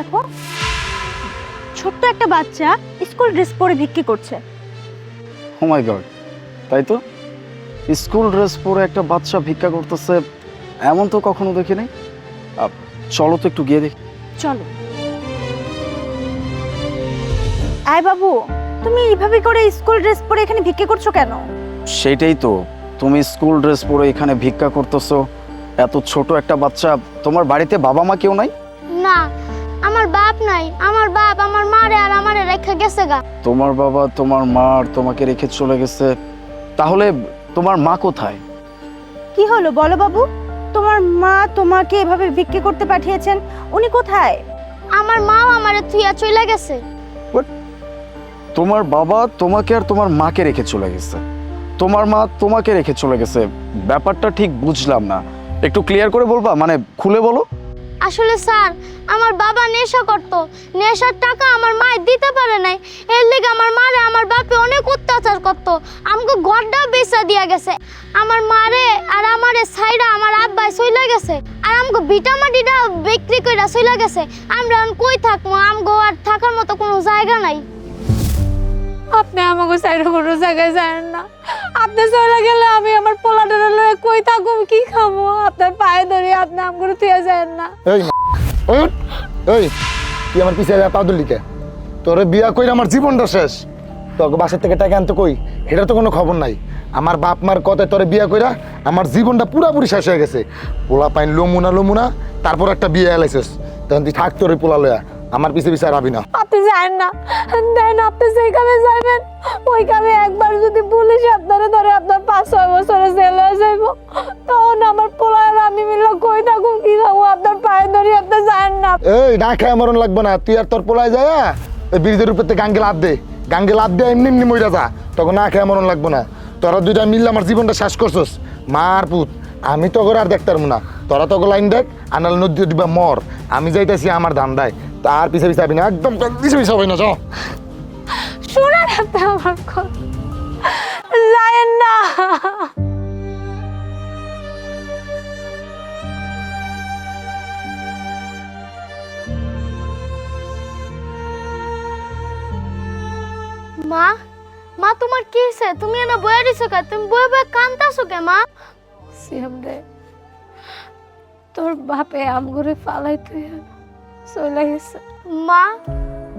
দেখো, ছোট্ট একটা বাচ্চা স্কুল ড্রেস পরে ভিক্ষে করছে। ও মাই গড, তাই তো, স্কুল ড্রেস পরে একটা বাচ্চা ভিক্ষা করতেছে, এমন তো কখনো দেখি নাই। চলো তো একটু গিয়ে দেখি। চলো। আয় বাবু, তুমি এইভাবে করে স্কুল ড্রেস পরে এখানে ভিক্ষে করছো কেন? সেটাই তো, তুমি স্কুল ড্রেস পরে এখানে ভিক্ষা করতেছো, এত ছোট একটা বাচ্চা। তোমার বাড়িতে বাবা মা কেউ নাই? না, আমার বাপ নাই। আমার বাপ আমার মারে আর আমারে রেখে গেছে গা। তোমার বাবা তোমার মা আর তোমাকে রেখে চলে গেছে, তাহলে তোমার মা কোথায়? কি হলো বলো বাবু, তোমার মা তোমাকে এভাবে ভিক্ষে করতে পাঠিয়েছেন, উনি কোথায়? আমার মাও আমারে থুইয়া চলে গেছে। তোমার বাবা তোমাকে আর তোমার মাকে রেখে চলে গেছে, তোমার মা তোমাকে রেখে চলে গেছে, ব্যাপারটা ঠিক বুঝলাম না, একটু ক্লিয়ার করে বলবা, মানে খুলে বলো। আসলে স্যার, আমার বাবা নেশা করত। নেশার টাকা আমার মা দিতে পারে নাই, এর লেগে আমার মারে আমার বাপে অনেক অত্যাচার করত। আমাকে ঘরটাও বেচা দিয়া গেছে। আমার মারে আর আমারে ছাইরা আমার আব্বাই চইলা গেছে, আর আমাকে ভিটামাটিটা বিক্রি কইরা চইলা গেছে। আমরা এখন কই থাকবো? আমগো আর থাকার মতো কোনো জায়গা নাই। আপনি আমাকে সাইড কোনো জায়গায় যান না। আপনি চলে গেলে আমি আমার পোলাটারে লয়ে কই থাকুম, কি খাবো? আপনার পায়ে ধরে আপনি আমাকে তুইয়া যান না। এই এই তুই আমার পিছিয়ে পা ধরলিকে, তোরে বিয়া কইরা আমার জীবনটা শেষ। তোকে বাসার থেকে টাকা আনতে কই, এটা তো কোনো খবর নাই। আমার বাপ মার কথায় তোরে বিয়া কইরা আমার জীবনটা পুরাপুরি শেষ হয়ে গেছে। পোলা পাইন লমুনা, তারপর একটা বিয়ে এলাইছিস, তখন তুই থাক তোর পোলা লয়া, আমার পিছে পিছে রাবি না। আপনি যান না, দেন আপনি যেই কামে যাবেন ওই কামে একবার যদি পুলিশ আপনারা ধরে আপনার 5-6 বছরে জেলে যাইব, তখন আমার পোলা আর আমি মিলে কই থাকুম, কি খাবো? আপনার পায়ে ধরে আপনি যান না। এই না খায় মরণ লাগবো না, তুই আর তোর পোলায় যায় ওই ব্রিজের উপর থেকে গাঙ্গে লাভ দে, এমনি এমনি মইরা যা, তখন না খায় মরণ লাগবো না। তোরা দুইটা মিললে আমার জীবনটা শেষ করছস, মার পুত। আমি তো আর দেখতে পারবো না, তোরা তো লাইন দেখ, আনাল নদী দিবা মর। আমি যাইতেছি আমার ধান্দায়, তার পিছে পিছে আবি না, একদম পিছে পিছে হবে না। যাও, শুনেন আপনি আমার কথা, যায়েন না। মা, মা তোমার কি হয়েছে? তুমি এনে বয়ে দিছো কে? তুমি বয়ে বয়ে কান্দাছো কে মা? সিয়াম রে, তোর বাপে আমগুরে ফালাই তুই চলে গেছে। মা,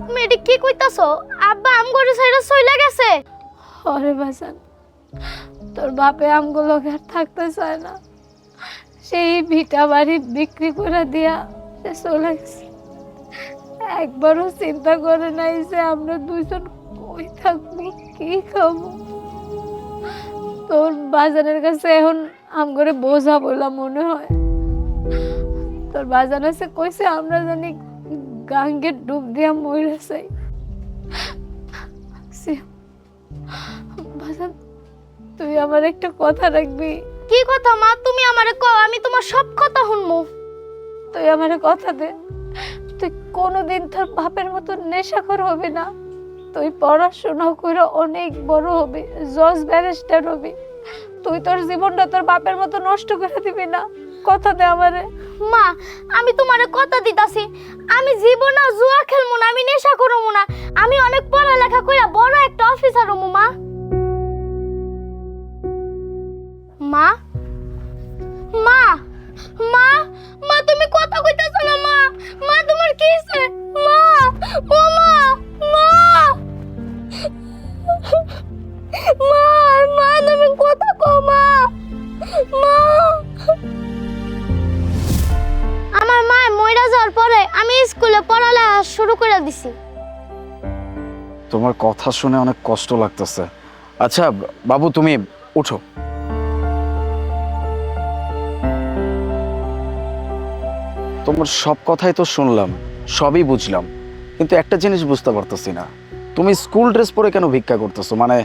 তুমি এটি কি কইতাছো? আব্বা আমগরে ছাইরা চইলা গেছে? ওরে বাজান, তোর বাপে আমগুলো আর থাকতে চায় না, সেই ভিটা বাড়ি বিক্রি করে দিয়া সে চলে গেছে। একবারও চিন্তা করে নাই যে আমরা দুইজন কই থাকবো, কি খাবো? তোর বাজানের কাছে এখন আমগরে বোঝা বললা মনে হয়। তোর বাজান আছে কইছে আমরা জানি গাঙ্গে ডুব দিয়া মরে যাই। বাজান, তুই আমার একটা কথা রাখবি? কি কথা মা? তুমি আমারে কও, আমি তোমার সব কথা শুনমু। তুই আমারে কথা দে, তুই কোনোদিন তোর বাপের মতো নেশাখোর হবি না। তুই পড়াশোনা করে অনেক বড় হবি, জজ ব্যারিস্টার হবি। তুই তোর জীবনটা তোর বাপের মতো নষ্ট করে দিবি না, কথা দে আমারে। মা, আমি তোমারে কথা দিতাছি, আমি জীবনে জুয়া খেলমু না, আমি নেশা করমু না, আমি অনেক পড়ালেখা কইরা বড় একটা অফিসার হমু। মা, মা, মা, মা, মা তুমি কথা কইতাছো না? মা, মা তোমার কি হইছে? মা, ও মা, মা, মা, মা তুমি কথা কও। মা, মা, আমার মা মইরা যাওয়ার পরে আমি স্কুলে পড়ালেখা শুরু করে দিছি। তোমার কথা শুনে অনেক কষ্ট লাগতেছে। আচ্ছা বাবু, তুমি উঠো। তোমার সব কথাই তো শুনলাম, সবই বুঝলাম, কিন্তু একটা জিনিস বুঝতে পারতেছি না, তুমি স্কুল ড্রেস পরে কেন ভিক্ষা করতেছো? মানে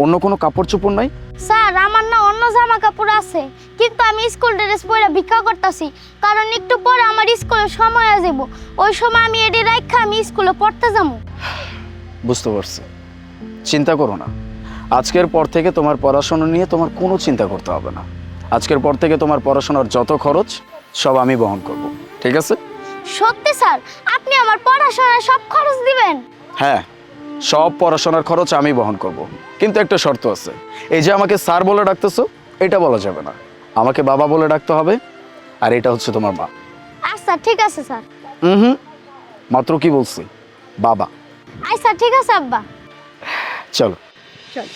অন্য কোনো কাপড় চোপড় নাই? স্যার, আমার না অন্য জামা কাপড় আছে, কিন্তু আমি স্কুল ড্রেস পরে ভিক্ষা করতেছি, কারণ একটু পরে আমার স্কুলের সময় হয়ে যাব। ওই সময় আমি এডি রাখা আমি স্কুলে পড়তে যাবো। বুঝতে পারছি, চিন্তা করো না। আজকের পর থেকে তোমার পড়াশোনা নিয়ে তোমার কোনো চিন্তা করতে হবে না। আজকের পর থেকে তোমার পড়াশোনার যত খরচ সব আমি বহন করব, ঠিক আছে? সত্যি স্যার, আপনি আমার পড়াশোনার সব খরচ দিবেন? হ্যাঁ, সব পড়াশোনার খরচ আমি বহন করব, কিন্তু একটা শর্ত আছে। এই যে আমাকে স্যার বলে ডাকতেছো, এটা বলা যাবে না, আমাকে বাবা বলে ডাকতে হবে। আর এটা হচ্ছে তোমার মা। আচ্ছা ঠিক আছে স্যার। হুম, মাত্র কি বলছি, বাবা। আচ্ছা ঠিক আছে আব্বা। চলো। চল।